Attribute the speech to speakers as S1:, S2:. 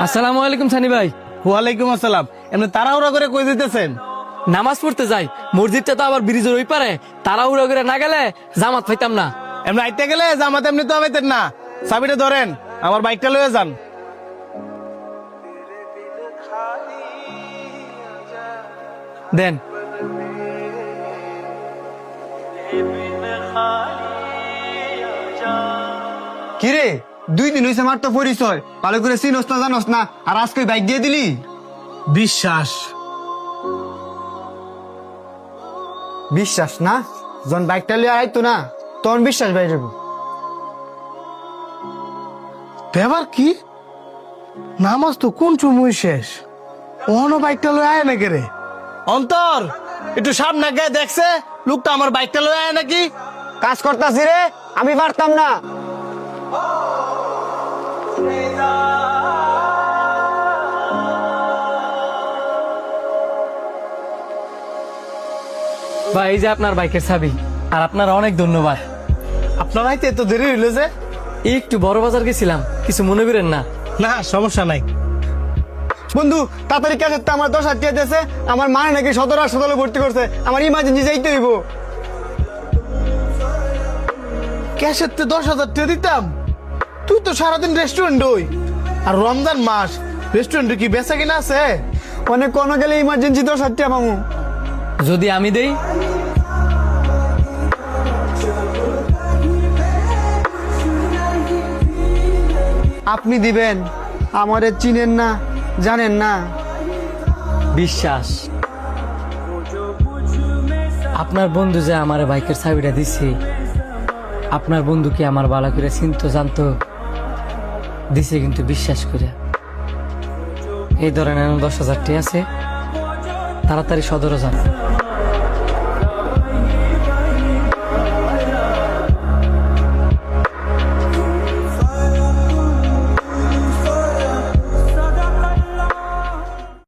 S1: আসসালামু আলাইকুম সানি ভাই।
S2: ওয়ালাইকুম আসসালাম। এমনি তাড়াহুড়া করে কই দিতেছেন?
S1: নামাজ পড়তে যাই, মসজিদটা তো আবার ব্রিজের ওই পারে, তাড়াহুড়া করে না গেলে জামাত পাইতাম না।
S2: এমনি আইতে গেলে জামাত এমনি তো হইতেন না। চাবিটা ধরেন, আমার বাইকটা লয়ে যান।
S1: দেন।
S3: কিরে 2 দিন হইছে মাত্র পরিচয়, ভালো করে চিনস না জানস না, আর আজকে বাইক দিয়ে দিলি।
S2: বিশ্বাস
S3: বিশ্বাস না? যখন বাইকটা লিয়ে আইতো না তখন বিশ্বাস বাইরে যাবো।
S2: ব্যাপার কি? নামাজ তো কোন চুমুই শেষ, ওহনো বাইকটা লয়ে আয় নাকি রে? অন্তর একটু সামনে গিয়ে দেখছে লোকটা আমার বাইকটা লয়ে আয় নাকি।
S3: কাজ করতাছি রে, আমি পারতাম না।
S1: ভাই এই যে আপনার বাইকের চাবি, আর আপনার অনেক ধন্যবাদ।
S2: আপনার আইতে এত দেরি হইলো যে?
S1: একটু বড় বাজার গেছিলাম, কিছু মনে করেন না।
S2: না সমস্যা নাই।
S3: বন্ধু তাড়াতাড়ি ক্যাশের তো আমার 10,000 টাকা দিয়েছে, আমার মা নাকি সদর হাসপাতালে ভর্তি করছে, আমার ইমার্জেন্সি যাইতে হইব।
S2: ক্যাশের তে 10,000 টাকা দিতাম? তুই তো সারাদিন রেস্টুরেন্ট হই, আর রমজান মাস রেস্টুরেন্টে কি বেচা কিনা আছে?
S3: অনেক কোনো গেলে ইমার্জেন্সি 10,000 টাকা পাবো।
S1: যদি আমি দেই?
S3: আপনি দিবেন? আমারে চিনেন না, জানেন না।
S1: বিশ্বাস। আপনার বন্ধু যে আমার বাইকের চাবিটা দিছে, আপনার বন্ধু কি আমার বালা করে চিনতো জানতো? দিছে কিন্তু বিশ্বাস করে। এই ধরনের 10,000 টাকা আছে, তাড়াতাড়ি সদরে যান।